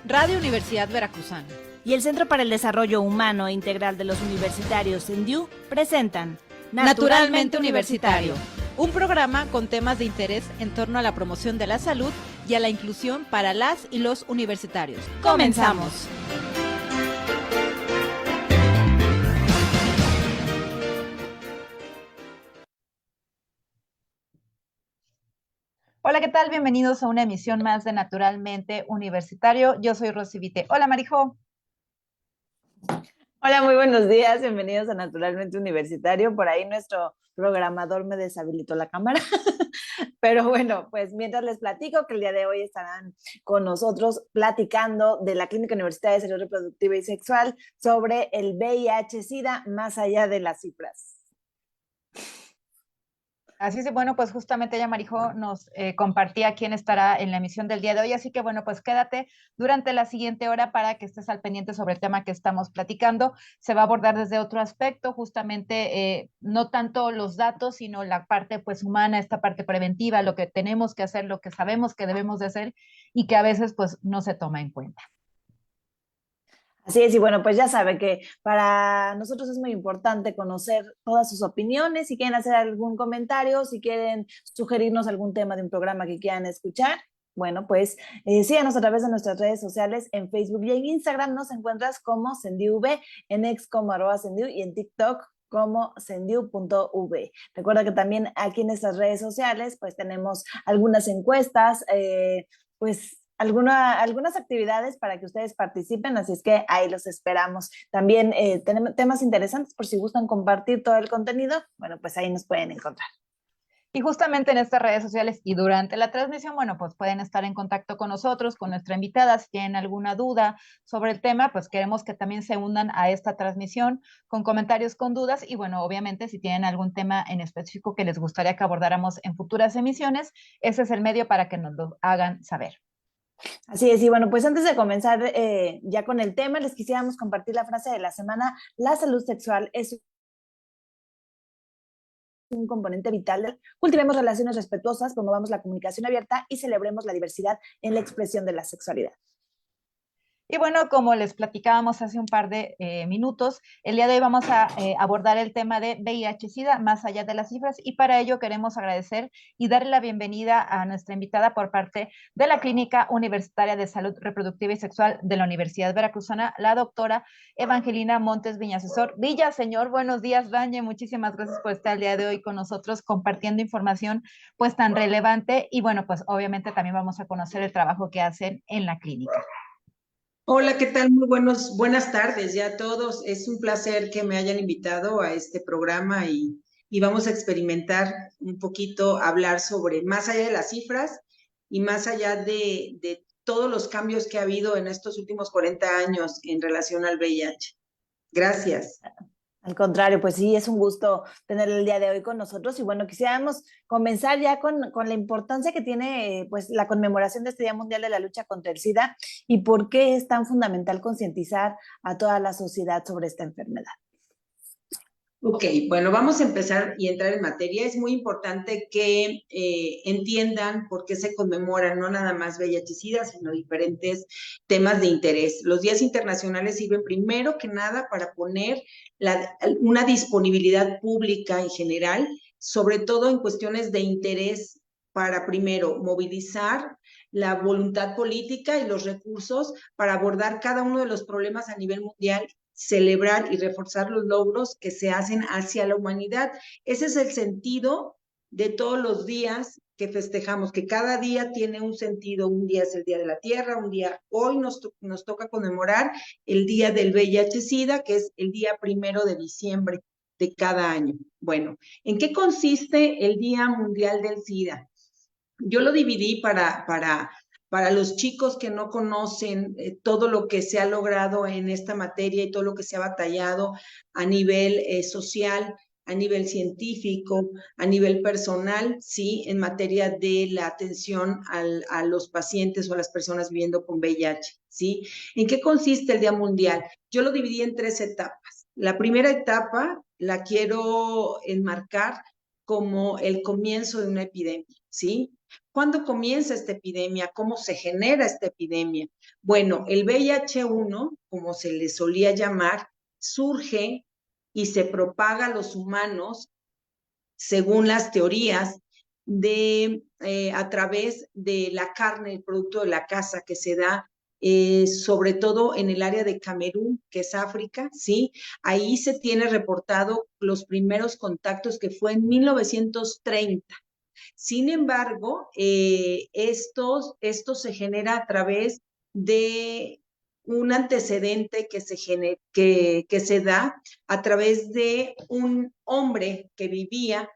Radio Universidad Veracruzana y el Centro para el Desarrollo Humano e Integral de los Universitarios, CENDIU, presentan Naturalmente Universitario, un programa con temas de interés en torno a la promoción de la salud y a la inclusión para las y los universitarios. ¡Comenzamos! Hola, ¿qué tal? Bienvenidos a una emisión más de Naturalmente Universitario. Yo soy Rosy Vite. Hola, Marijo. Hola, muy buenos días. Bienvenidos a Naturalmente Universitario. Por ahí nuestro programador me deshabilitó la cámara. Pero bueno, pues mientras les platico que el día de hoy estarán con nosotros platicando de la Clínica Universitaria de Salud Reproductiva y Sexual sobre el VIH-Sida más allá de las cifras. Así es, bueno, pues justamente ya Marijo nos compartía quién estará en la emisión del día de hoy, así que bueno, pues quédate durante la siguiente hora para que estés al pendiente sobre el tema que estamos platicando. Se va a abordar desde otro aspecto, justamente no tanto los datos, sino la parte pues humana, esta parte preventiva, lo que tenemos que hacer, lo que sabemos que debemos de hacer y que a veces pues no se toma en cuenta. Así es, y bueno, pues ya sabe que para nosotros es muy importante conocer todas sus opiniones. Si quieren hacer algún comentario, si quieren sugerirnos algún tema de un programa que quieran escuchar, bueno, pues síganos a través de nuestras redes sociales en Facebook y en Instagram. Nos encuentras como CENDIUV, en X como @CENDIU y en TikTok como sendiu.v. Recuerda que también aquí en estas redes sociales pues tenemos algunas encuestas, pues algunas actividades para que ustedes participen, así es que ahí los esperamos. También tenemos temas interesantes por si gustan compartir todo el contenido, bueno, pues ahí nos pueden encontrar. Y justamente en estas redes sociales y durante la transmisión, bueno, pues pueden estar en contacto con nosotros, con nuestra invitada. Si tienen alguna duda sobre el tema, pues queremos que también se unan a esta transmisión con comentarios, con dudas. Y bueno, obviamente, si tienen algún tema en específico que les gustaría que abordáramos en futuras emisiones, ese es el medio para que nos lo hagan saber. Así es, y bueno, pues antes de comenzar ya con el tema, les quisiéramos compartir la frase de la semana. La salud sexual es un componente vital. Cultivemos relaciones respetuosas, promovamos la comunicación abierta y celebremos la diversidad en la expresión de la sexualidad. Y bueno, como les platicábamos hace un par de minutos, el día de hoy vamos a abordar el tema de VIH-Sida más allá de las cifras, y para ello queremos agradecer y darle la bienvenida a nuestra invitada por parte de la Clínica Universitaria de Salud Reproductiva y Sexual de la Universidad Veracruzana, la doctora Evangelina Montes Viñasesor. Señor, buenos días, Vañe, muchísimas gracias por estar el día de hoy con nosotros compartiendo información pues tan relevante, y bueno, pues obviamente también vamos a conocer el trabajo que hacen en la clínica. Hola, ¿qué tal? Muy buenas tardes ya a todos. Es un placer que me hayan invitado a este programa y vamos a experimentar un poquito, hablar sobre más allá de las cifras y más allá de todos los cambios que ha habido en estos últimos 40 años en relación al VIH. Gracias. Al contrario, pues sí, es un gusto tener el día de hoy con nosotros y bueno, quisiéramos comenzar ya con la importancia que tiene pues la conmemoración de este Día Mundial de la Lucha contra el SIDA y por qué es tan fundamental concientizar a toda la sociedad sobre esta enfermedad. Ok, bueno, vamos a empezar y entrar en materia. Es muy importante que entiendan por qué se conmemoran no nada más VIH-Sida, sino diferentes temas de interés. Los días internacionales sirven primero que nada para poner una disponibilidad pública en general, sobre todo en cuestiones de interés, para primero movilizar la voluntad política y los recursos para abordar cada uno de los problemas a nivel mundial, celebrar y reforzar los logros que se hacen hacia la humanidad. Ese es el sentido de todos los días que festejamos, que cada día tiene un sentido. Un día es el Día de la Tierra, un día, hoy nos toca conmemorar el Día del VIH-Sida, que es el día 1 de diciembre de cada año. Bueno, ¿en qué consiste el Día Mundial del SIDA? Yo lo dividí para los chicos que no conocen todo lo que se ha logrado en esta materia y todo lo que se ha batallado a nivel social, a nivel científico, a nivel personal, sí, en materia de la atención a los pacientes o a las personas viviendo con VIH, ¿sí? ¿En qué consiste el Día Mundial? Yo lo dividí en 3 etapas. La primera etapa la quiero enmarcar como el comienzo de una epidemia, ¿sí? ¿Cuándo comienza esta epidemia? ¿Cómo se genera esta epidemia? Bueno, el VIH-1, como se le solía llamar, surge y se propaga a los humanos, según las teorías, a través de la carne, el producto de la caza que se da sobre todo en el área de Camerún, que es África, ¿sí? Ahí se tiene reportado los primeros contactos que fue en 1930. Sin embargo, esto se genera a través de un antecedente que se da a través de un hombre que vivía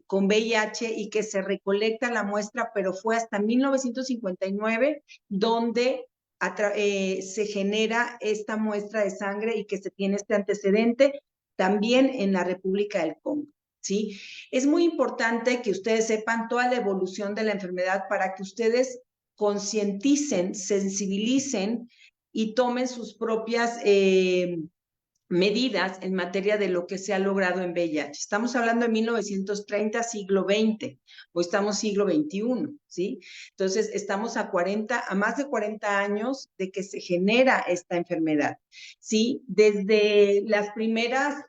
con VIH y que se recolecta la muestra, pero fue hasta 1959 donde se genera esta muestra de sangre y que se tiene este antecedente también en la República del Congo, ¿sí? Es muy importante que ustedes sepan toda la evolución de la enfermedad para que ustedes concienticen, sensibilicen y tomen sus propias medidas en materia de lo que se ha logrado en VIH. Estamos hablando de 1930, siglo XX, o estamos siglo XXI, ¿sí? Entonces, estamos a más de 40 años de que se genera esta enfermedad, ¿sí? Desde las primeras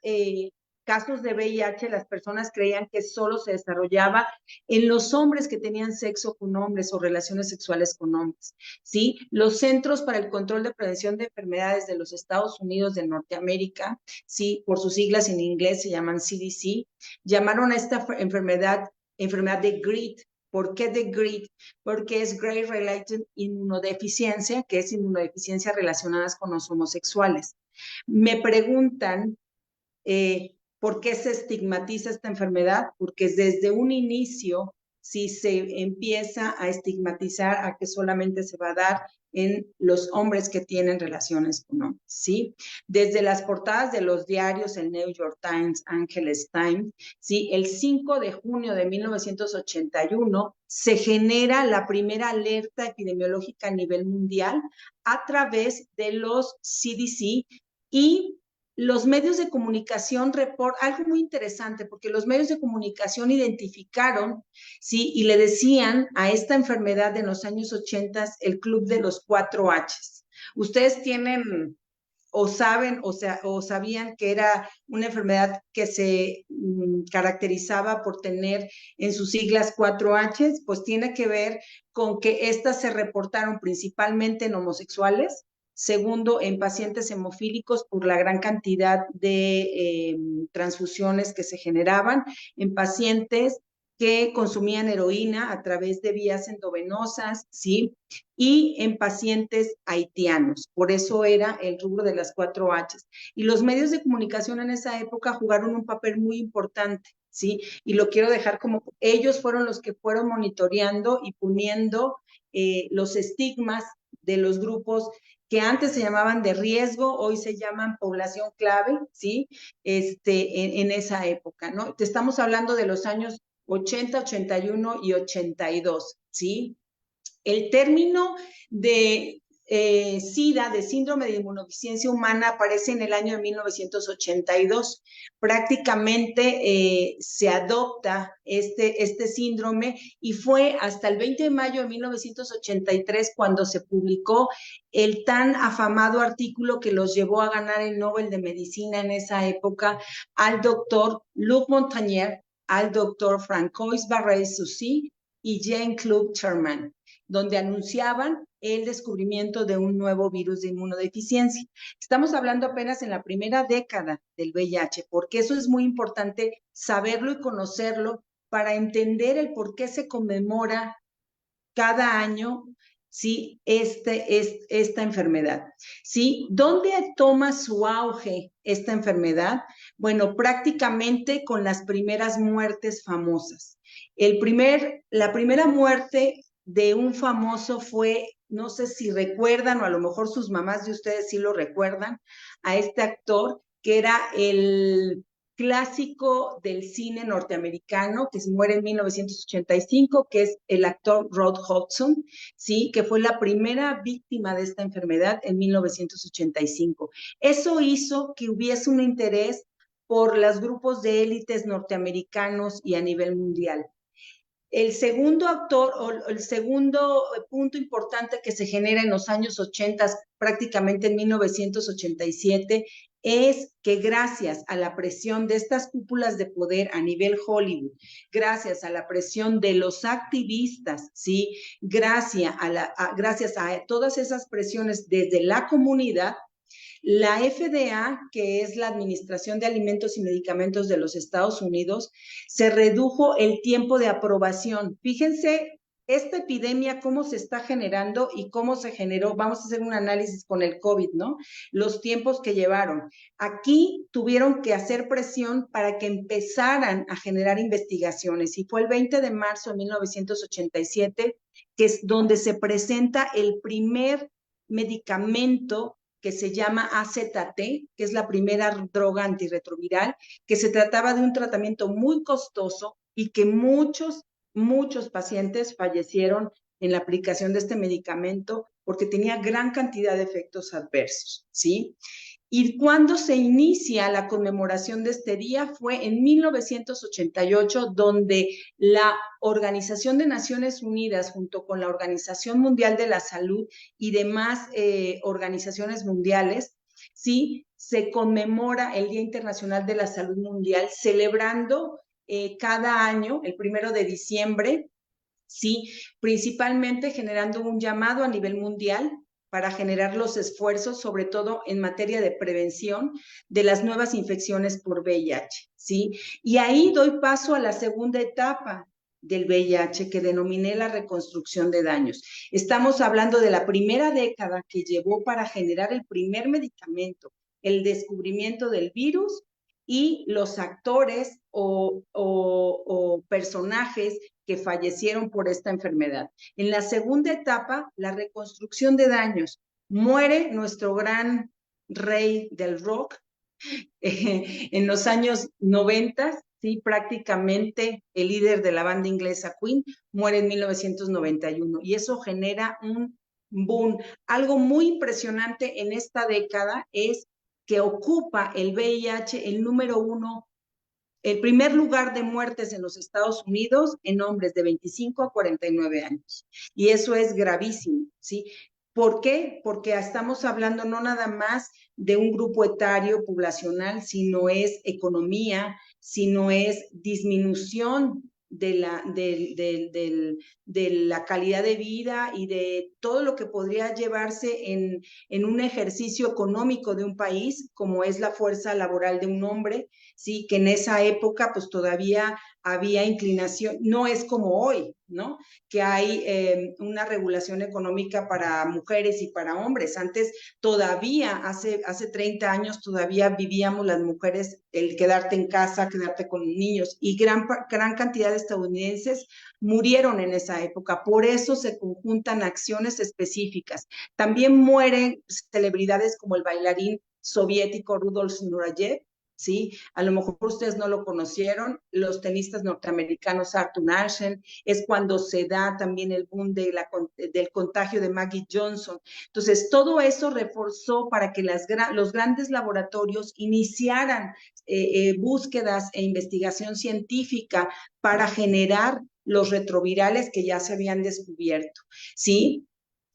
casos de VIH, las personas creían que solo se desarrollaba en los hombres que tenían sexo con hombres o relaciones sexuales con hombres, ¿sí? Los Centros para el Control de Prevención de Enfermedades de los Estados Unidos de Norteamérica, ¿sí? Por sus siglas en inglés se llaman CDC, llamaron a esta enfermedad de GRID. ¿Por qué de GRID? Porque es Grade Related Inmunodeficiencia, que es inmunodeficiencia relacionadas con los homosexuales. Me preguntan, ¿por qué se estigmatiza esta enfermedad? Porque desde un inicio, si se empieza a estigmatizar a que solamente se va a dar en los hombres que tienen relaciones con hombres, ¿sí? Desde las portadas de los diarios, el New York Times, Angeles Times, ¿sí? El 5 de junio de 1981 se genera la primera alerta epidemiológica a nivel mundial a través de los CDC y los medios de comunicación algo muy interesante, porque los medios de comunicación identificaron, ¿sí? Y le decían a esta enfermedad de los años 80 el club de los 4Hs. Ustedes tienen o saben o sabían que era una enfermedad que se caracterizaba por tener en sus siglas 4Hs, pues tiene que ver con que estas se reportaron principalmente en homosexuales. Segundo, en pacientes hemofílicos por la gran cantidad de transfusiones que se generaban, en pacientes que consumían heroína a través de vías endovenosas, ¿sí? Y en pacientes haitianos. Por eso era el rubro de las 4Hs. Y los medios de comunicación en esa época jugaron un papel muy importante, ¿sí? Y lo quiero dejar como ellos fueron los que fueron monitoreando y poniendo los estigmas de los grupos que antes se llamaban de riesgo, hoy se llaman población clave, ¿sí? En esa época, ¿no? Te estamos hablando de los años 80, 81 y 82, ¿sí? El término de SIDA, de síndrome de inmunodeficiencia humana, aparece en el año de 1982. Prácticamente se adopta este síndrome y fue hasta el 20 de mayo de 1983 cuando se publicó el tan afamado artículo que los llevó a ganar el Nobel de Medicina en esa época al doctor Luc Montagnier, al doctor Francois Barré-Soucy y Jean-Claude Sherman, donde anunciaban el descubrimiento de un nuevo virus de inmunodeficiencia. Estamos hablando apenas en la primera década del VIH, porque eso es muy importante saberlo y conocerlo para entender el por qué se conmemora cada año, ¿sí? Esta enfermedad, ¿sí? ¿Dónde toma su auge esta enfermedad? Bueno, prácticamente con las primeras muertes famosas. La primera muerte de un famoso fue, no sé si recuerdan, o a lo mejor sus mamás de ustedes sí lo recuerdan, a este actor que era el clásico del cine norteamericano, que se muere en 1985, que es el actor Rod Hudson, ¿sí? Que fue la primera víctima de esta enfermedad en 1985. Eso hizo que hubiese un interés por los grupos de élites norteamericanos y a nivel mundial. El segundo el segundo punto importante que se genera en los años 80, prácticamente en 1987, es que gracias a la presión de estas cúpulas de poder a nivel Hollywood, gracias a la presión de los activistas, ¿sí? Gracias a todas esas presiones desde la comunidad, la FDA, que es la Administración de Alimentos y Medicamentos de los Estados Unidos, se redujo el tiempo de aprobación. Fíjense esta epidemia, cómo se está generando y cómo se generó. Vamos a hacer un análisis con el COVID, ¿no? Los tiempos que llevaron. Aquí tuvieron que hacer presión para que empezaran a generar investigaciones y fue el 20 de marzo de 1987 que es donde se presenta el primer medicamento que se llama AZT, que es la primera droga antirretroviral, que se trataba de un tratamiento muy costoso y que muchos pacientes fallecieron en la aplicación de este medicamento porque tenía gran cantidad de efectos adversos, ¿sí? Y cuando se inicia la conmemoración de este día fue en 1988, donde la Organización de Naciones Unidas, junto con la Organización Mundial de la Salud y demás organizaciones mundiales, ¿sí? Se conmemora el Día Internacional de la Salud Mundial, celebrando cada año, el 1 de diciembre, ¿sí? Principalmente generando un llamado a nivel mundial para generar los esfuerzos, sobre todo en materia de prevención de las nuevas infecciones por VIH, ¿sí? Y ahí doy paso a la segunda etapa del VIH que denominé la reconstrucción de daños. Estamos hablando de la primera década que llevó para generar el primer medicamento, el descubrimiento del virus y los actores o personajes que fallecieron por esta enfermedad. En la segunda etapa, la reconstrucción de daños, muere nuestro gran rey del rock en los años 90, ¿sí? Prácticamente el líder de la banda inglesa Queen muere en 1991 y eso genera un boom. Algo muy impresionante en esta década es que ocupa el VIH el número 1, el primer lugar de muertes en los Estados Unidos en hombres de 25 a 49 años. Y eso es gravísimo, ¿sí? ¿Por qué? Porque estamos hablando no nada más de un grupo etario poblacional, sino es economía, sino es disminución de la calidad de vida y de todo lo que podría llevarse en un ejercicio económico de un país, como es la fuerza laboral de un hombre, sí, que en esa época pues todavía había inclinación, no es como hoy, ¿no? Que hay una regulación económica para mujeres y para hombres. Antes todavía, hace 30 años, todavía vivíamos las mujeres el quedarte en casa, quedarte con niños, y gran cantidad de estadounidenses murieron en esa época. Por eso se conjuntan acciones específicas. También mueren celebridades como el bailarín soviético Rudolf Nureyev, ¿sí? A lo mejor ustedes no lo conocieron, los tenistas norteamericanos Arthur Ashe, es cuando se da también el boom del contagio de Maggie Johnson. Entonces, todo eso reforzó para que los grandes laboratorios iniciaran búsquedas e investigación científica para generar los retrovirales que ya se habían descubierto, ¿sí?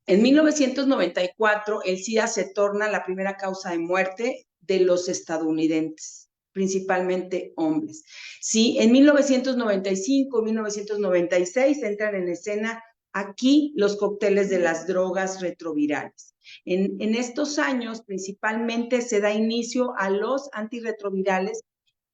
En 1994, el SIDA se torna la primera causa de muerte de los estadounidenses, principalmente hombres. Sí, en 1995, 1996 entran en escena aquí los cócteles de las drogas retrovirales. En estos años, principalmente, se da inicio a los antirretrovirales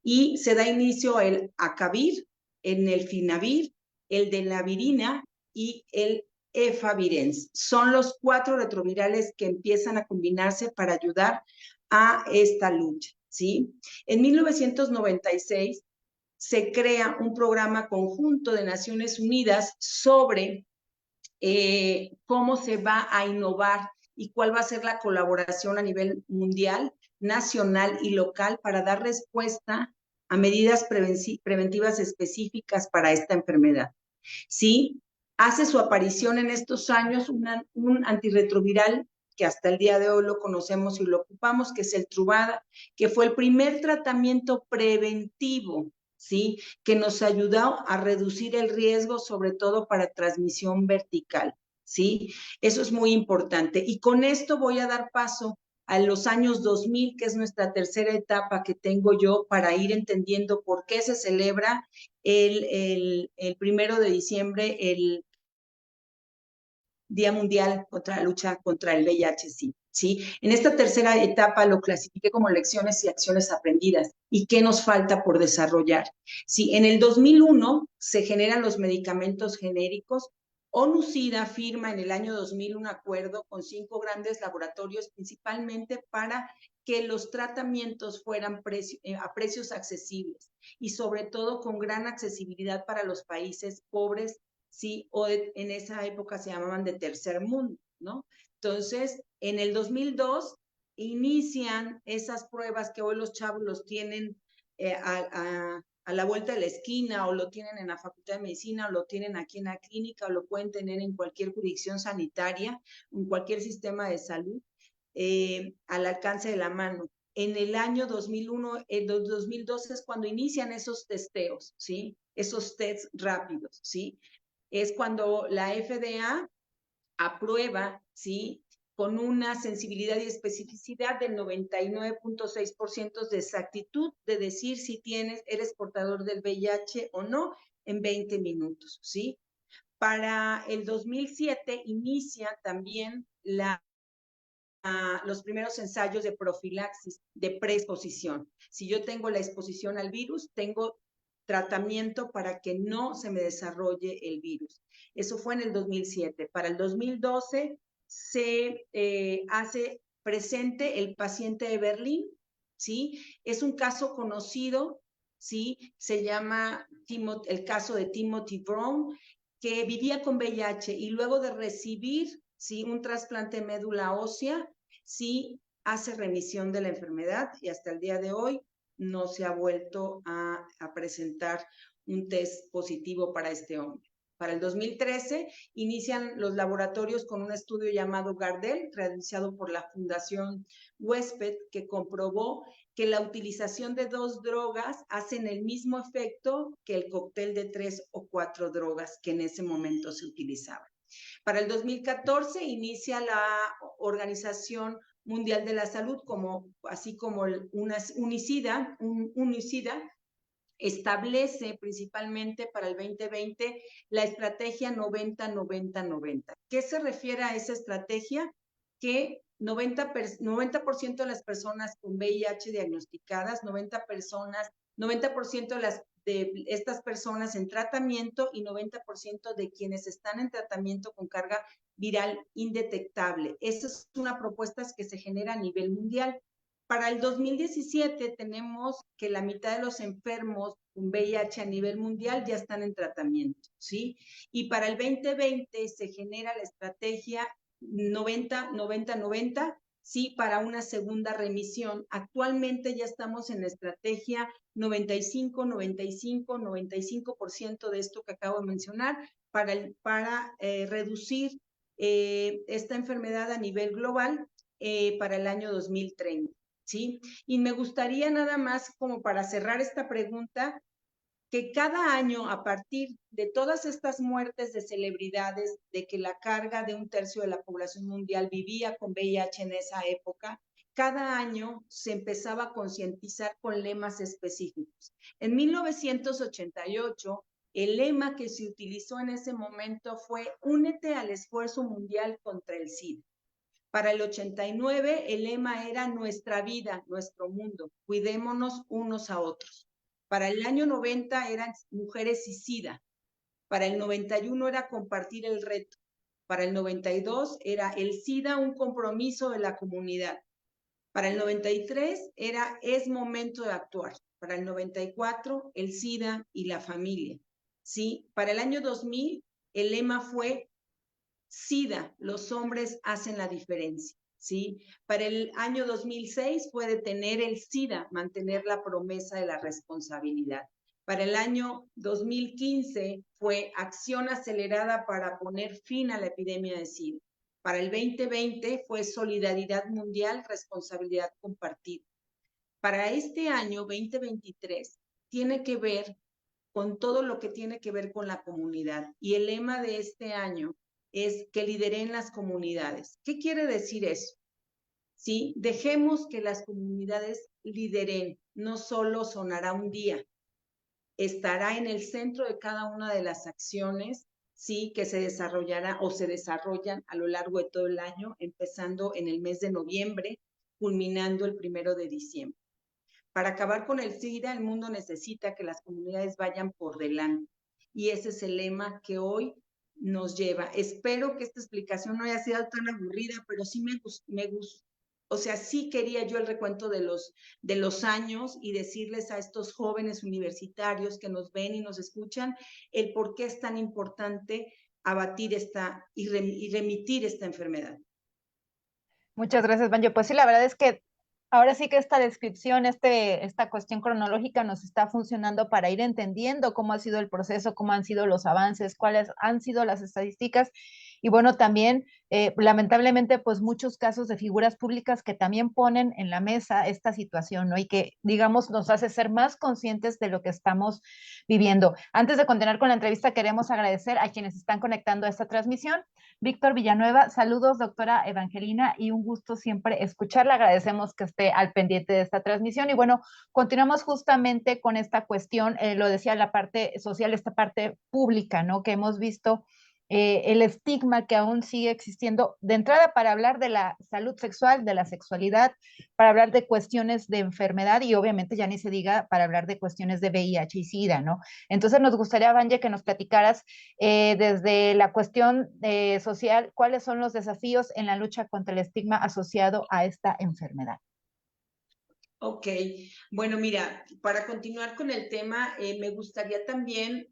y se da inicio el Acavir, el Nelfinavir, el Delavirina y el Efavirenz. Son los 4 retrovirales que empiezan a combinarse para ayudar a esta lucha, ¿sí? En 1996 se crea un programa conjunto de Naciones Unidas sobre cómo se va a innovar y cuál va a ser la colaboración a nivel mundial, nacional y local para dar respuesta a medidas preventivas específicas para esta enfermedad. ¿Sí? Hace su aparición en estos años un antirretroviral que hasta el día de hoy lo conocemos y lo ocupamos, que es el Truvada, que fue el primer tratamiento preventivo, ¿sí? Que nos ayudó a reducir el riesgo, sobre todo para transmisión vertical, ¿sí? Eso es muy importante. Y con esto voy a dar paso a los años 2000, que es nuestra tercera etapa que tengo yo para ir entendiendo por qué se celebra el 1 de diciembre, el Día Mundial contra la lucha contra el VIH-Sida. ¿Sí? En esta tercera etapa lo clasifiqué como lecciones y acciones aprendidas. ¿Y qué nos falta por desarrollar? Sí, en el 2001 se generan los medicamentos genéricos. ONU-SIDA firma en el año 2000 un acuerdo con 5 grandes laboratorios, principalmente para que los tratamientos fueran a precios accesibles y sobre todo con gran accesibilidad para los países pobres, sí, o en esa época se llamaban de tercer mundo, ¿no? Entonces, en el 2002 inician esas pruebas que hoy los chavos los tienen a la vuelta de la esquina, o lo tienen en la Facultad de Medicina, o lo tienen aquí en la clínica, o lo pueden tener en cualquier jurisdicción sanitaria, en cualquier sistema de salud, al alcance de la mano. En el año 2001, el 2012 es cuando inician esos testeos, ¿sí? Esos tests rápidos, ¿sí? Es cuando la FDA aprueba, ¿sí? Con una sensibilidad y especificidad del 99.6% de exactitud de decir si eres portador del VIH o no en 20 minutos, ¿sí? Para el 2007 inicia también los primeros ensayos de profilaxis, de preexposición. Si yo tengo la exposición al virus, tengo tratamiento para que no se me desarrolle el virus. Eso fue en el 2007. Para el 2012 se hace presente el paciente de Berlín, ¿sí? Es un caso conocido, ¿sí? Se llama el caso de Timothy Brown, que vivía con VIH y luego de recibir, ¿sí?, un trasplante de médula ósea, sí hace remisión de la enfermedad y hasta el día de hoy no se ha vuelto a presentar un test positivo para este hombre. Para el 2013 inician los laboratorios con un estudio llamado Gardel, realizado por la Fundación Huésped, que comprobó que la utilización de 2 drogas hacen el mismo efecto que el cóctel de 3 o 4 drogas que en ese momento se utilizaban. Para el 2014 inicia la Organización Mundial de la Salud, así como UNICIDA, establece principalmente para el 2020 la estrategia 90-90-90. ¿Qué se refiere a esa estrategia? Que 90% de las personas con VIH diagnosticadas, 90% de estas personas en tratamiento y 90% de quienes están en tratamiento con carga viral indetectable. Esa es una propuesta que se genera a nivel mundial. Para el 2017 tenemos que la mitad de los enfermos con VIH a nivel mundial ya están en tratamiento, ¿sí? Y para el 2020 se genera la estrategia 90-90-90, sí, para una segunda remisión. Actualmente ya estamos en la estrategia 95-95-95% de esto que acabo de mencionar para reducir esta enfermedad a nivel global para el año 2030. ¿Sí? Y me gustaría nada más, como para cerrar esta pregunta, que cada año, a partir de todas estas muertes de celebridades, de que la carga de 1/3 de la población mundial vivía con VIH en esa época, cada año se empezaba a concientizar con lemas específicos. En 1988, el lema que se utilizó en ese momento fue: únete al esfuerzo mundial contra el SIDA. Para el 89, el lema era: nuestra vida, nuestro mundo, cuidémonos unos a otros. Para el año 90 eran mujeres y SIDA. Para el 91 era compartir el reto. Para el 92 era el SIDA, un compromiso de la comunidad. Para el 93 era es momento de actuar. Para el 94, el SIDA y la familia. ¿Sí? Para el año 2000, el lema fue: SIDA, los hombres hacen la diferencia, ¿sí? Para el año 2006 fue detener el SIDA, mantener la promesa de la responsabilidad. Para el año 2015 fue acción acelerada para poner fin a la epidemia de SIDA. Para el 2020 fue Solidaridad Mundial, Responsabilidad Compartida. Para este año 2023 tiene que ver con todo lo que tiene que ver con la comunidad. Y el lema de este año es que lideren las comunidades. ¿Qué quiere decir eso? ¿Sí? Dejemos que las comunidades lideren, no solo sonará un día, estará en el centro de cada una de las acciones, sí, que se desarrollará o se desarrollan a lo largo de todo el año, empezando en el mes de noviembre, culminando el 1 de diciembre. Para acabar con el SIDA, el mundo necesita que las comunidades vayan por delante. Y ese es el lema que hoy nos lleva. Espero que esta explicación no haya sido tan aburrida, pero sí me gustó. O sea, sí quería yo el recuento de los años y decirles a estos jóvenes universitarios que nos ven y nos escuchan el por qué es tan importante abatir y remitir esta enfermedad. Muchas gracias, Banjo. Pues sí, la verdad es que ahora sí que esta descripción, esta cuestión cronológica nos está funcionando para ir entendiendo cómo ha sido el proceso, cómo han sido los avances, cuáles han sido las estadísticas y bueno, también lamentablemente pues muchos casos de figuras públicas que también ponen en la mesa esta situación, ¿no? Y que digamos nos hace ser más conscientes de lo que estamos viviendo. Antes de continuar con la entrevista, queremos agradecer a quienes están conectando a esta transmisión. Víctor Villanueva, saludos, doctora Evangelina, y un gusto siempre escucharla. Agradecemos que esté al pendiente de esta transmisión. Y bueno, continuamos justamente con esta cuestión, lo decía la parte social, esta parte pública, ¿no? Que hemos visto el estigma que aún sigue existiendo de entrada para hablar de la salud sexual, de la sexualidad, para hablar de cuestiones de enfermedad y obviamente ya ni se diga para hablar de cuestiones de VIH y SIDA, ¿no? Entonces nos gustaría, Vanje, que nos platicaras desde la cuestión social, cuáles son los desafíos en la lucha contra el estigma asociado a esta enfermedad. Ok, bueno, mira, para continuar con el tema, me gustaría también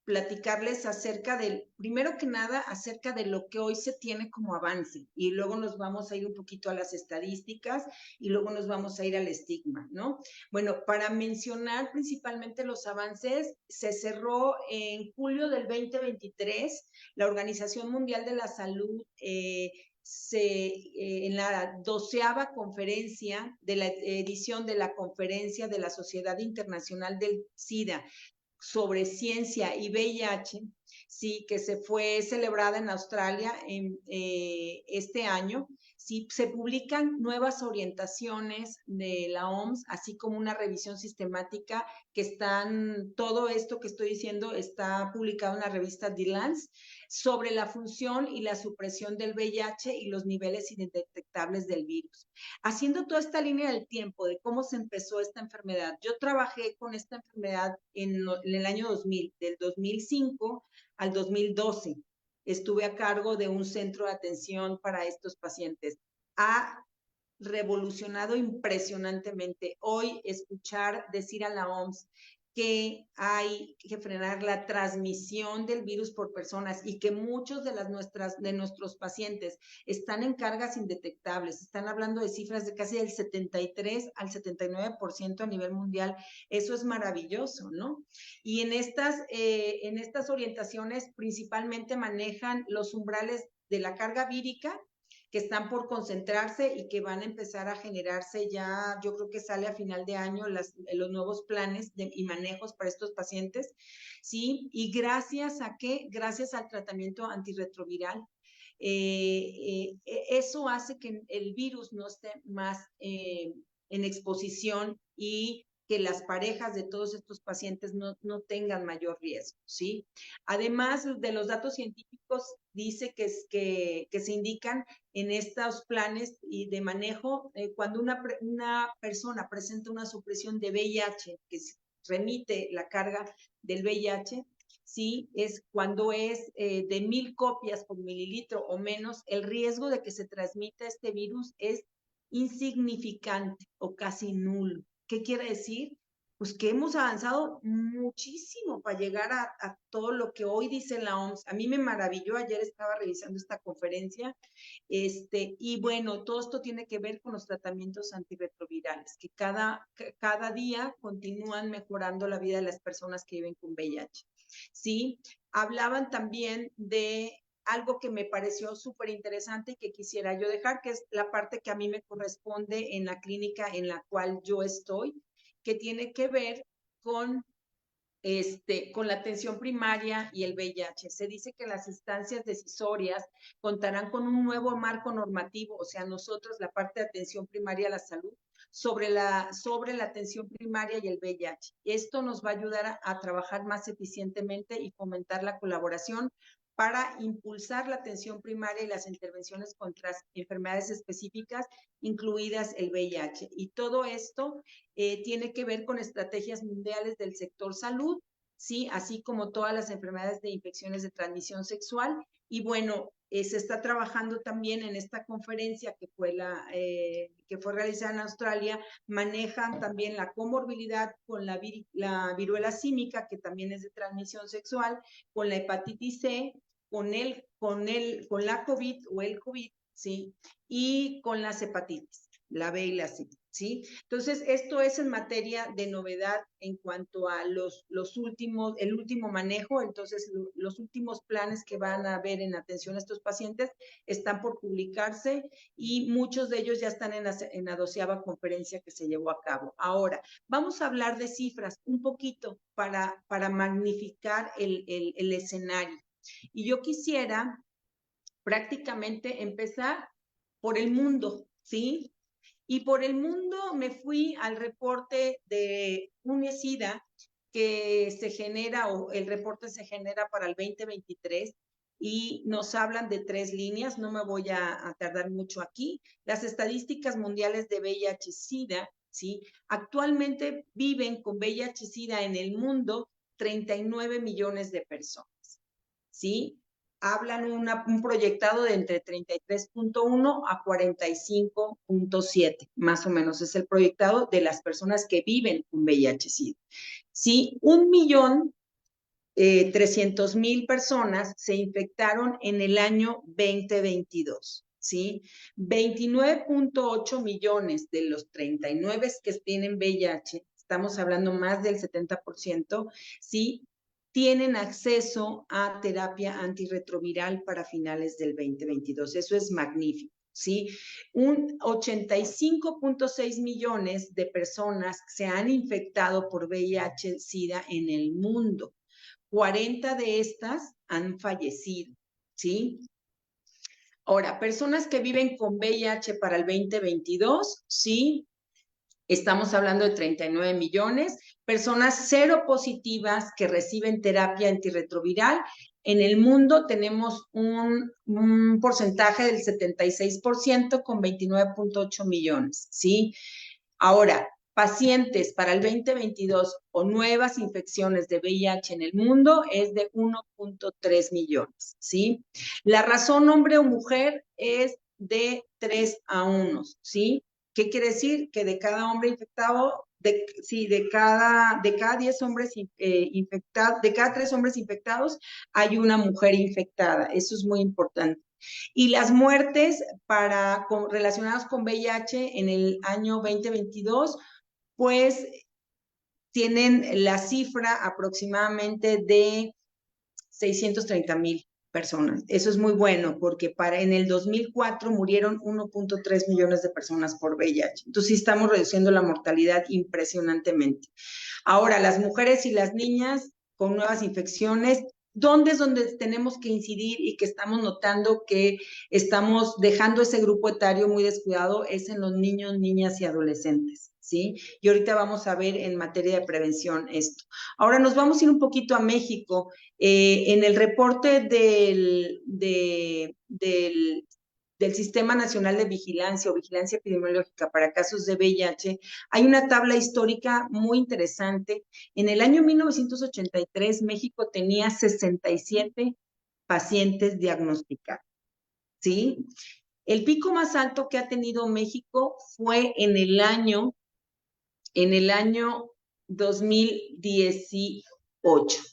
platicarles acerca primero que nada, acerca de lo que hoy se tiene como avance y luego nos vamos a ir un poquito a las estadísticas y luego nos vamos a ir al estigma, ¿no? Bueno, para mencionar principalmente los avances, se cerró en julio del 2023 la Organización Mundial de la Salud en la 12ª conferencia de la edición de la Conferencia de la Sociedad Internacional del SIDA sobre ciencia y VIH, sí, que se fue celebrada en Australia este año, sí, se publican nuevas orientaciones de la OMS, así como una revisión sistemática todo esto que estoy diciendo está publicado en la revista The Lancet, sobre la función y la supresión del VIH y los niveles indetectables del virus. Haciendo toda esta línea del tiempo de cómo se empezó esta enfermedad, yo trabajé con esta enfermedad en el año 2000, del 2005 al 2012. Estuve a cargo de un centro de atención para estos pacientes. Ha revolucionado impresionantemente. Hoy escuchar decir a la OMS que hay que frenar la transmisión del virus por personas y que muchos de nuestros pacientes están en cargas indetectables, están hablando de cifras de casi del 73 al 79% a nivel mundial. Eso es maravilloso, ¿no? Y en estas orientaciones principalmente manejan los umbrales de la carga vírica, que están por concentrarse y que van a empezar a generarse ya, yo creo que sale a final de año los nuevos planes y manejos para estos pacientes, ¿sí? Y gracias a qué? Gracias al tratamiento antirretroviral. Eso hace que el virus no esté más en exposición y que las parejas de todos estos pacientes no tengan mayor riesgo, ¿sí? Además de los datos científicos, dice que se indican en estos planes y de manejo, cuando una persona presenta una supresión de VIH, que remite la carga del VIH, sí, es cuando es de 1000 copias por mililitro o menos, el riesgo de que se transmita este virus es insignificante o casi nulo. ¿Qué quiere decir? Pues que hemos avanzado muchísimo para llegar a todo lo que hoy dice la OMS. A mí me maravilló, ayer estaba revisando esta conferencia, y bueno, todo esto tiene que ver con los tratamientos antirretrovirales, que cada día continúan mejorando la vida de las personas que viven con VIH. ¿Sí? Hablaban también de algo que me pareció súper interesante y que quisiera yo dejar, que es la parte que a mí me corresponde en la clínica en la cual yo estoy, que tiene que ver con la atención primaria y el VIH. Se dice que las instancias decisorias contarán con un nuevo marco normativo, o sea, nosotros, la parte de atención primaria a la salud, sobre la atención primaria y el VIH. Esto nos va a ayudar a trabajar más eficientemente y fomentar la colaboración para impulsar la atención primaria y las intervenciones contra enfermedades específicas, incluidas el VIH. Y todo esto tiene que ver con estrategias mundiales del sector salud, ¿sí? Así como todas las enfermedades de infecciones de transmisión sexual. Y bueno, se está trabajando también en esta conferencia que fue realizada en Australia, manejan también la comorbilidad con la viruela símica, que también es de transmisión sexual, con la hepatitis C, con la COVID o el COVID, ¿sí? Y con las hepatitis, la B y la C, ¿sí? Entonces, esto es en materia de novedad en cuanto a el último manejo. Entonces, los últimos planes que van a haber en atención a estos pacientes están por publicarse y muchos de ellos ya están en la 12ª conferencia que se llevó a cabo. Ahora, vamos a hablar de cifras un poquito para magnificar el escenario. Y yo quisiera prácticamente empezar por el mundo, ¿sí? Y por el mundo me fui al reporte de UNICIDA que se genera, o el reporte se genera para el 2023, y nos hablan de 3 líneas, no me voy a tardar mucho aquí. Las estadísticas mundiales de VIH-Sida, ¿sí? Actualmente viven con VIH-Sida en el mundo 39 millones de personas, ¿sí? Hablan un proyectado de entre 33.1 a 45.7, más o menos es el proyectado de las personas que viven con VIH-Sida. Sí, 1.300.000 personas se infectaron en el año 2022, ¿sí? 29.8 millones de los 39 que tienen VIH, estamos hablando más del 70%, ¿sí? Tienen acceso a terapia antirretroviral para finales del 2022. Eso es magnífico, ¿sí? Un 85.6 millones de personas se han infectado por VIH-Sida en el mundo. 40 de estas han fallecido, ¿sí? Ahora, personas que viven con VIH para el 2022, ¿sí? Estamos hablando de 39 millones. Personas seropositivas que reciben terapia antirretroviral. En el mundo tenemos un porcentaje del 76% con 29.8 millones, ¿sí? Ahora, pacientes para el 2022 o nuevas infecciones de VIH en el mundo es de 1.3 millones, ¿sí? La razón hombre o mujer es de 3 a 1, ¿sí? ¿Qué quiere decir? Que de cada hombre infectado, de cada 10 hombres infectados, de cada 3 hombres infectados, hay una mujer infectada. Eso es muy importante. Y las muertes relacionadas con VIH en el año 2022, pues tienen la cifra aproximadamente de 630,000 personas. Eso es muy bueno, porque en el 2004 murieron 1.3 millones de personas por VIH. Entonces sí estamos reduciendo la mortalidad impresionantemente. Ahora, las mujeres y las niñas con nuevas infecciones, ¿dónde es donde tenemos que incidir y que estamos notando que estamos dejando ese grupo etario muy descuidado? Es en los niños, niñas y adolescentes, ¿sí? Y ahorita vamos a ver en materia de prevención esto. Ahora nos vamos a ir un poquito a México. En el reporte del Sistema Nacional de Vigilancia o Vigilancia Epidemiológica para casos de VIH, hay una tabla histórica muy interesante. En el año 1983, México tenía 67 pacientes diagnosticados, ¿sí? El pico más alto que ha tenido México fue en el año 2018.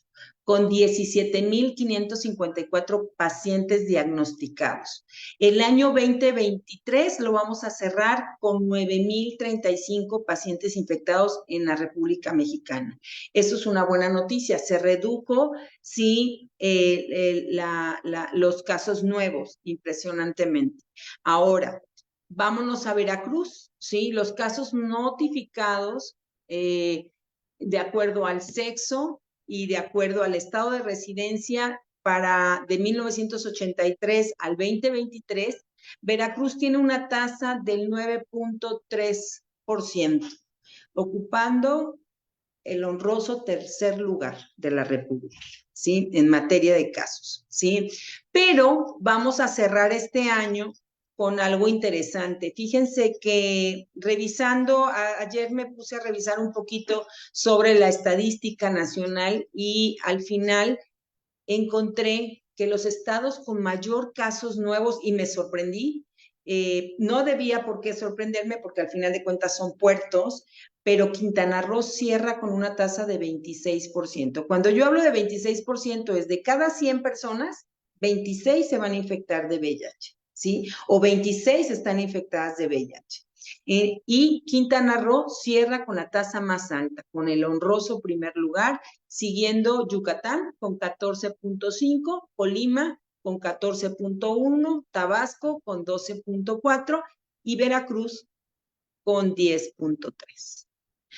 con 17,554 pacientes diagnosticados. El año 2023 lo vamos a cerrar con 9,035 pacientes infectados en la República Mexicana. Eso es una buena noticia. Se redujo, sí, los casos nuevos, impresionantemente. Ahora, vámonos a Veracruz, ¿sí? Los casos notificados, de acuerdo al sexo y de acuerdo al estado de residencia, de 1983 al 2023, Veracruz tiene una tasa del 9,3%, ocupando el honroso tercer lugar de la República, ¿sí? En materia de casos, ¿sí? Pero vamos a cerrar este año con algo interesante. Fíjense que ayer me puse a revisar un poquito sobre la estadística nacional y al final encontré que los estados con mayor casos nuevos, y me sorprendí, no debía por qué sorprenderme porque al final de cuentas son puertos, pero Quintana Roo cierra con una tasa de 26%. Cuando yo hablo de 26% es de cada 100 personas, 26 se van a infectar de VIH, ¿sí? O 26 están infectadas de VIH. Y Quintana Roo cierra con la tasa más alta, con el honroso primer lugar, siguiendo Yucatán con 14,5, Colima con 14,1, Tabasco con 12,4 y Veracruz con 10,3.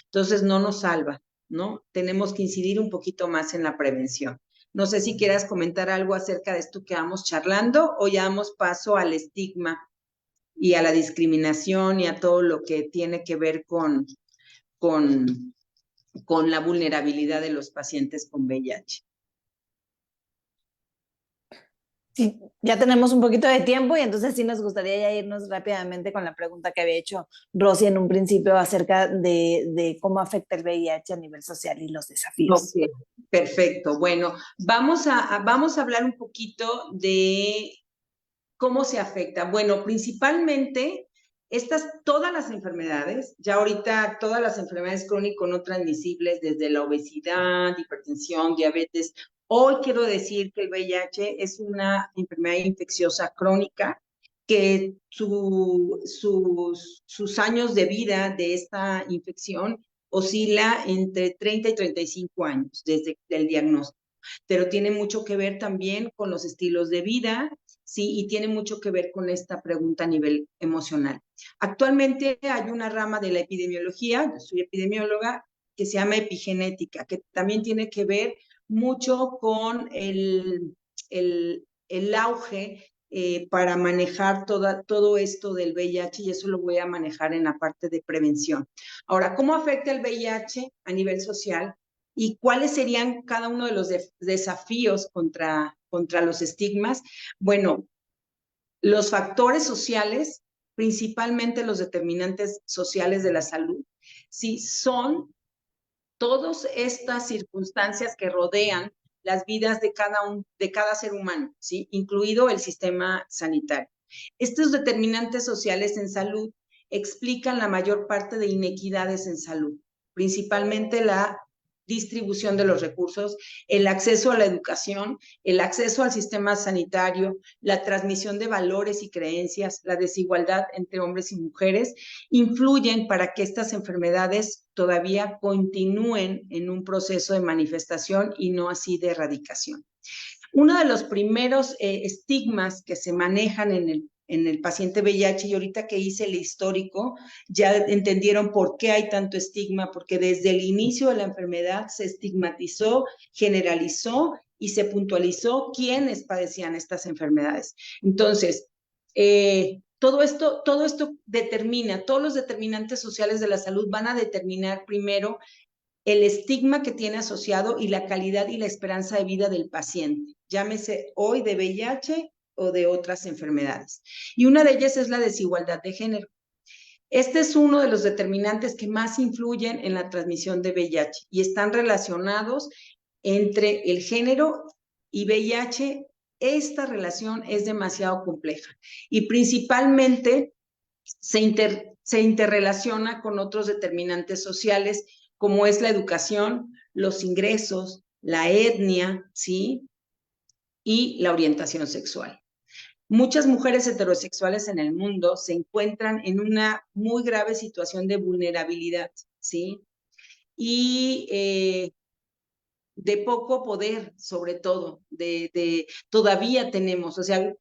Entonces no nos salva, ¿no? Tenemos que incidir un poquito más en la prevención. No sé si quieras comentar algo acerca de esto que vamos charlando o ya damos paso al estigma y a la discriminación y a todo lo que tiene que ver con la vulnerabilidad de los pacientes con VIH. Sí, ya tenemos un poquito de tiempo y entonces sí nos gustaría ya irnos rápidamente con la pregunta que había hecho Rosy en un principio acerca de cómo afecta el VIH a nivel social y los desafíos. Okay, perfecto. Bueno, vamos a hablar un poquito de cómo se afecta. Bueno, principalmente todas las enfermedades, ya ahorita todas las enfermedades crónico no transmisibles, desde la obesidad, hipertensión, diabetes. Hoy quiero decir que el VIH es una enfermedad infecciosa crónica que sus años de vida de esta infección oscila entre 30 y 35 años desde el diagnóstico, pero tiene mucho que ver también con los estilos de vida, sí, y tiene mucho que ver con esta pregunta a nivel emocional. Actualmente hay una rama de la epidemiología, yo soy epidemióloga, que se llama epigenética, que también tiene que ver mucho con el auge para manejar todo esto del VIH, y eso lo voy a manejar en la parte de prevención. Ahora, ¿cómo afecta el VIH a nivel social? ¿Y cuáles serían cada uno de los desafíos contra los estigmas? Bueno, los factores sociales, principalmente los determinantes sociales de la salud, sí, son todas estas circunstancias que rodean las vidas de cada ser humano, ¿sí? Incluido el sistema sanitario. Estos determinantes sociales en salud explican la mayor parte de inequidades en salud, principalmente la distribución de los recursos, el acceso a la educación, el acceso al sistema sanitario, la transmisión de valores y creencias, la desigualdad entre hombres y mujeres, influyen para que estas enfermedades todavía continúen en un proceso de manifestación y no así de erradicación. Uno de los primeros estigmas que se manejan en el paciente VIH, y ahorita que hice el histórico, ya entendieron por qué hay tanto estigma, porque desde el inicio de la enfermedad se estigmatizó, generalizó y se puntualizó quiénes padecían estas enfermedades. Entonces, todo esto determina, todos los determinantes sociales de la salud van a determinar primero el estigma que tiene asociado y la calidad y la esperanza de vida del paciente, llámese hoy de VIH o de otras enfermedades. Y una de ellas es la desigualdad de género. Este es uno de los determinantes que más influyen en la transmisión de VIH y están relacionados entre el género y VIH. Esta relación es demasiado compleja y principalmente se interrelaciona con otros determinantes sociales, como es la educación, los ingresos, la etnia, ¿sí? Y la orientación sexual. Muchas mujeres heterosexuales en el mundo se encuentran en una muy grave situación de vulnerabilidad, ¿sí? Y de poco poder, sobre todo, todavía tenemos, o sea,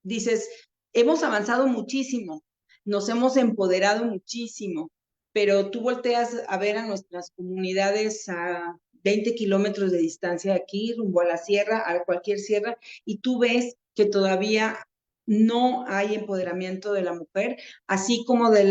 dices, hemos avanzado muchísimo, nos hemos empoderado muchísimo, pero tú volteas a ver a nuestras comunidades a 20 kilómetros de distancia de aquí, rumbo a la sierra, a cualquier sierra, y tú ves que todavía no hay empoderamiento de la mujer, así como de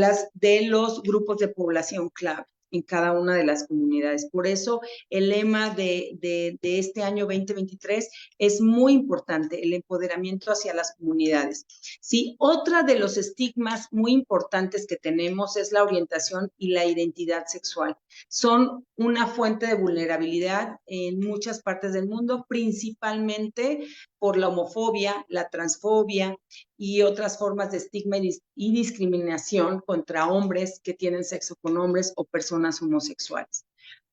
los grupos de población clave en cada una de las comunidades. Por eso el lema de este año 2023 es muy importante, el empoderamiento hacia las comunidades. Sí, otra de los estigmas muy importantes que tenemos es la orientación y la identidad sexual. Son una fuente de vulnerabilidad en muchas partes del mundo, principalmente por la homofobia, la transfobia y otras formas de estigma y discriminación contra hombres que tienen sexo con hombres o personas homosexuales.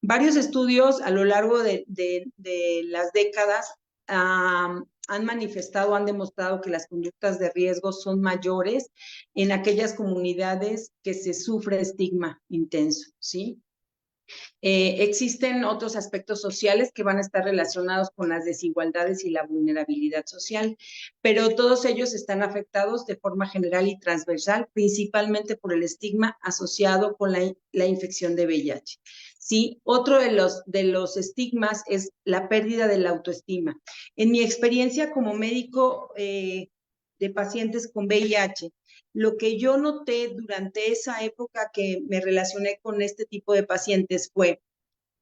Varios estudios a lo largo de las décadas han manifestado, han demostrado que las conductas de riesgo son mayores en aquellas comunidades que se sufre estigma intenso, ¿sí? Existen otros aspectos sociales que van a estar relacionados con las desigualdades y la vulnerabilidad social, pero todos ellos están afectados de forma general y transversal, principalmente por el estigma asociado con la infección de VIH. Sí, otro de los estigmas es la pérdida de la autoestima. En mi experiencia como médico de pacientes con VIH, lo que yo noté durante esa época que me relacioné con este tipo de pacientes fue,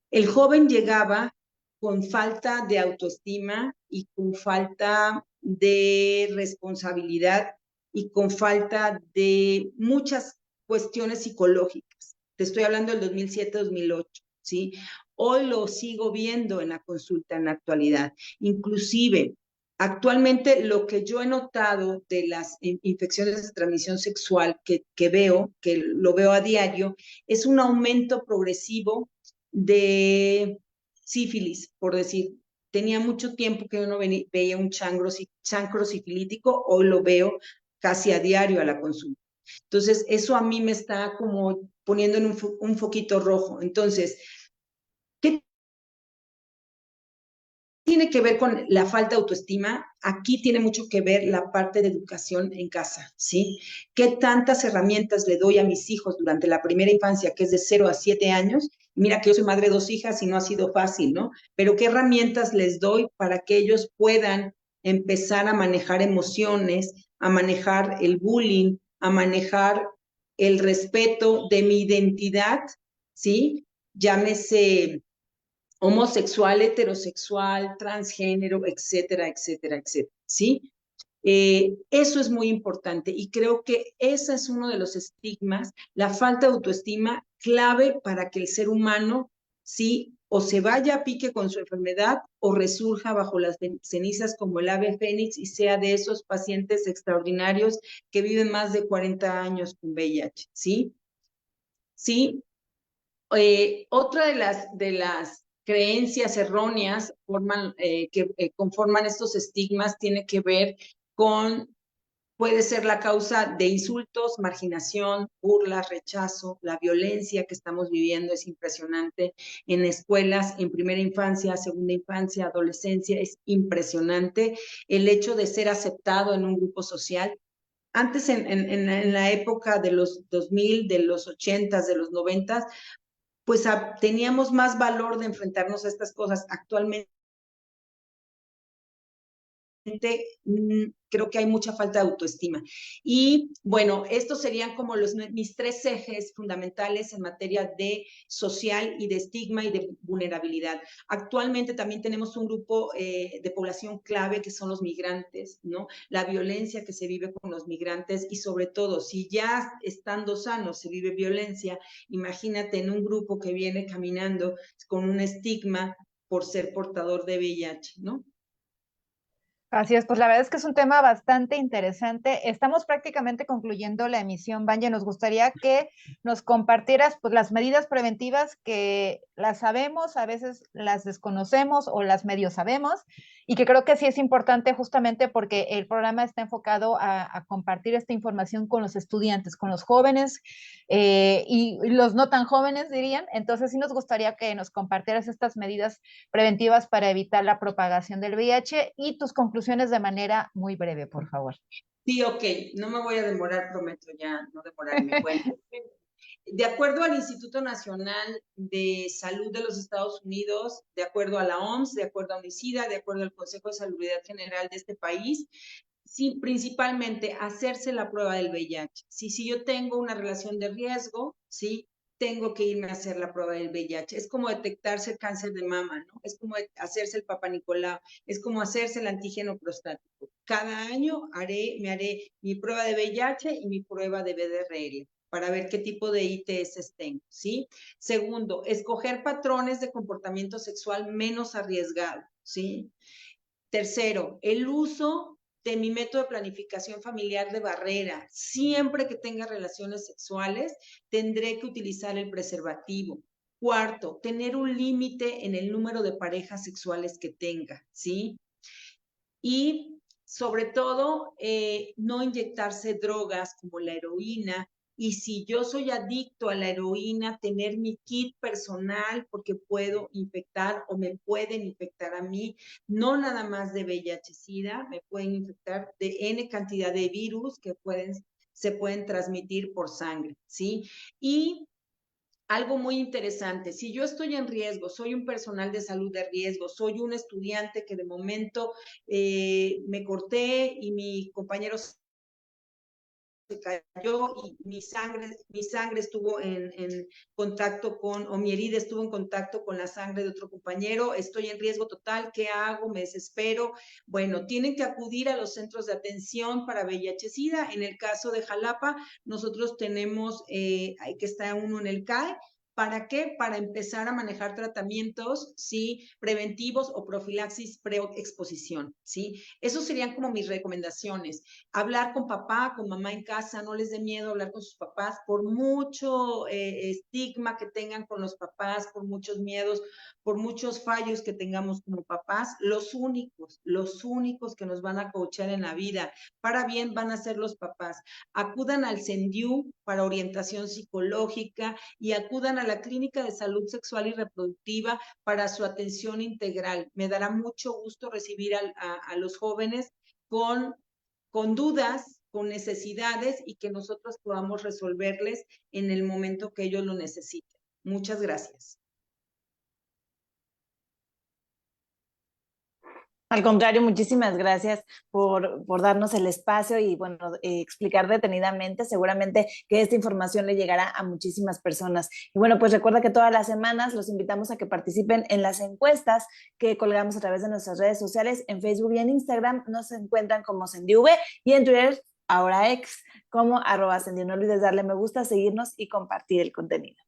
el joven llegaba con falta de autoestima y con falta de responsabilidad y con falta de muchas cuestiones psicológicas. Te estoy hablando del 2007-2008, ¿sí? Hoy lo sigo viendo en la consulta en la actualidad. Inclusive, actualmente lo que yo he notado de las infecciones de transmisión sexual que lo veo a diario, es un aumento progresivo de sífilis, por decir. Tenía mucho tiempo que yo no veía un chancro sifilítico, hoy lo veo casi a diario a la consulta. Entonces, eso a mí me está como poniendo en un foquito rojo. Entonces, ¿qué tiene que ver con la falta de autoestima? Aquí tiene mucho que ver la parte de educación en casa, ¿sí? ¿Qué tantas herramientas le doy a mis hijos durante la primera infancia, que es de 0 a 7 años? Mira que yo soy madre de 2 hijas y no ha sido fácil, ¿no? Pero ¿qué herramientas les doy para que ellos puedan empezar a manejar emociones, a manejar el bullying, a manejar el respeto de mi identidad, ¿sí? Llámese homosexual, heterosexual, transgénero, etcétera, etcétera, etcétera, ¿sí? Eso es muy importante y creo que ese es uno de los estigmas, la falta de autoestima clave para que el ser humano, sí, o se vaya a pique con su enfermedad o resurja bajo las cenizas como el ave fénix y sea de esos pacientes extraordinarios que viven más de 40 años con VIH, ¿sí? Sí. Otra de las creencias erróneas que conforman estos estigmas tiene que ver con, puede ser la causa de insultos, marginación, burlas, rechazo, la violencia que estamos viviendo es impresionante en escuelas, en primera infancia, segunda infancia, adolescencia, es impresionante el hecho de ser aceptado en un grupo social. Antes, en la época de los 2000, de los 80, de los 90, pues teníamos más valor de enfrentarnos a estas cosas. Actualmente creo que hay mucha falta de autoestima. Y bueno, estos serían como mis 3 ejes fundamentales en materia de social y de estigma y de vulnerabilidad. Actualmente también tenemos un grupo de población clave que son los migrantes, ¿no? La violencia que se vive con los migrantes y sobre todo, si ya estando sanos se vive violencia, imagínate en un grupo que viene caminando con un estigma por ser portador de VIH, ¿no? Así es, pues la verdad es que es un tema bastante interesante. Estamos prácticamente concluyendo la emisión, Vanya. Nos gustaría que nos compartieras pues, las medidas preventivas que las sabemos, a veces las desconocemos o las medio sabemos, y que creo que sí es importante justamente porque el programa está enfocado a compartir esta información con los estudiantes, con los jóvenes y los no tan jóvenes, dirían. Entonces sí nos gustaría que nos compartieras estas medidas preventivas para evitar la propagación del VIH y tus conclusiones de manera muy breve, por favor. Sí, ok, no me voy a demorar, prometo ya no demorarme. Bueno, de acuerdo al Instituto Nacional de Salud de los Estados Unidos, de acuerdo a la OMS, de acuerdo a UNICIDA, de acuerdo al Consejo de Salubridad General de este país, sí, principalmente hacerse la prueba del VIH. Si yo tengo una relación de riesgo, sí, tengo que irme a hacer la prueba del VIH. Es como detectarse el cáncer de mama, ¿no? Es como hacerse el Papa Nicolau, es como hacerse el antígeno prostático. Cada año me haré mi prueba de VIH y mi prueba de BDRL para ver qué tipo de ITS tengo, ¿sí? Segundo, escoger patrones de comportamiento sexual menos arriesgado, ¿sí? Tercero, el uso de mi método de planificación familiar de barrera. Siempre que tenga relaciones sexuales, tendré que utilizar el preservativo. Cuarto, tener un límite en el número de parejas sexuales que tenga, ¿sí? Y sobre todo, no inyectarse drogas como la heroína. Y si yo soy adicto a la heroína, tener mi kit personal porque puedo infectar o me pueden infectar a mí, no nada más de VIH-Sida, me pueden infectar de N cantidad de virus que se pueden transmitir por sangre, ¿sí? Y algo muy interesante, si yo estoy en riesgo, soy un personal de salud de riesgo, soy un estudiante que de momento me corté y mi compañero se cayó y mi sangre estuvo en contacto con, o mi herida estuvo en contacto con la sangre de otro compañero, estoy en riesgo total, ¿qué hago? Me desespero. Bueno, tienen que acudir a los centros de atención para VIH-Sida. En el caso de Jalapa, nosotros tenemos, hay que estar uno en el CAE. ¿Para qué? Para empezar a manejar tratamientos, ¿sí? Preventivos o profilaxis pre-exposición, ¿sí? Esos serían como mis recomendaciones. Hablar con papá, con mamá en casa, no les dé miedo hablar con sus papás, por mucho estigma que tengan con los papás, por muchos miedos, por muchos fallos que tengamos como papás, los únicos que nos van a coachar en la vida para bien van a ser los papás. Acudan al CENDIU para orientación psicológica y acudan a la Clínica de Salud Sexual y Reproductiva para su atención integral. Me dará mucho gusto recibir a los jóvenes con dudas, con necesidades y que nosotros podamos resolverles en el momento que ellos lo necesiten. Muchas gracias. Al contrario, muchísimas gracias por darnos el espacio y, bueno, explicar detenidamente. Seguramente que esta información le llegará a muchísimas personas. Y bueno, pues recuerda que todas las semanas los invitamos a que participen en las encuestas que colgamos a través de nuestras redes sociales. En Facebook y en Instagram nos encuentran como CendiV y en Twitter, ahora ex, como @Sendiv. No olvides darle me gusta, seguirnos y compartir el contenido.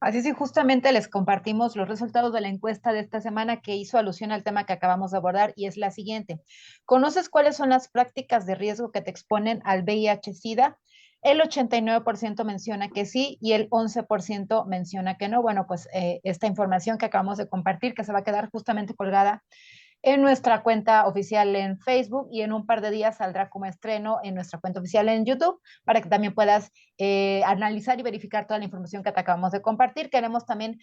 Así es, y justamente les compartimos los resultados de la encuesta de esta semana que hizo alusión al tema que acabamos de abordar y es la siguiente. ¿Conoces cuáles son las prácticas de riesgo que te exponen al VIH-Sida? El 89% menciona que sí y el 11% menciona que no. Bueno, pues esta información que acabamos de compartir, que se va a quedar justamente colgada en nuestra cuenta oficial en Facebook y en un par de días saldrá como estreno en nuestra cuenta oficial en YouTube para que también puedas analizar y verificar toda la información que te acabamos de compartir. Queremos también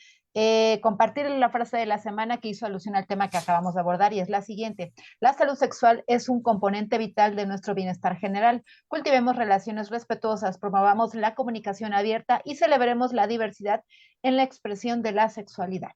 compartir la frase de la semana que hizo alusión al tema que acabamos de abordar y es la siguiente. La salud sexual es un componente vital de nuestro bienestar general. Cultivemos relaciones respetuosas, promovamos la comunicación abierta y celebremos la diversidad en la expresión de la sexualidad.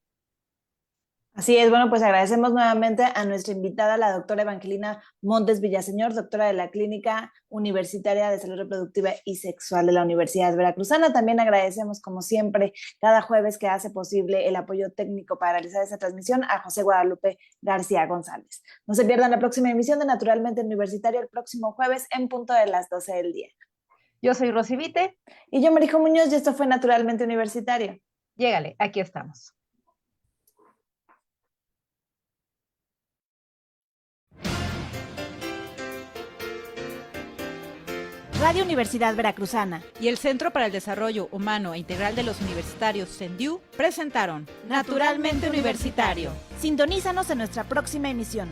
Así es, bueno, pues agradecemos nuevamente a nuestra invitada, la doctora Evangelina Montes Villaseñor, doctora de la Clínica Universitaria de Salud Reproductiva y Sexual de la Universidad Veracruzana. También agradecemos, como siempre, cada jueves que hace posible el apoyo técnico para realizar esta transmisión a José Guadalupe García González. No se pierdan la próxima emisión de Naturalmente Universitario el próximo jueves en punto de las 12 del día. Yo soy Rosy Vite. Y yo, Marijo Muñoz, y esto fue Naturalmente Universitario. Llégale, aquí estamos. Radio Universidad Veracruzana y el Centro para el Desarrollo Humano e Integral de los Universitarios, CENDIU, presentaron Naturalmente Universitario. Sintonízanos en nuestra próxima emisión.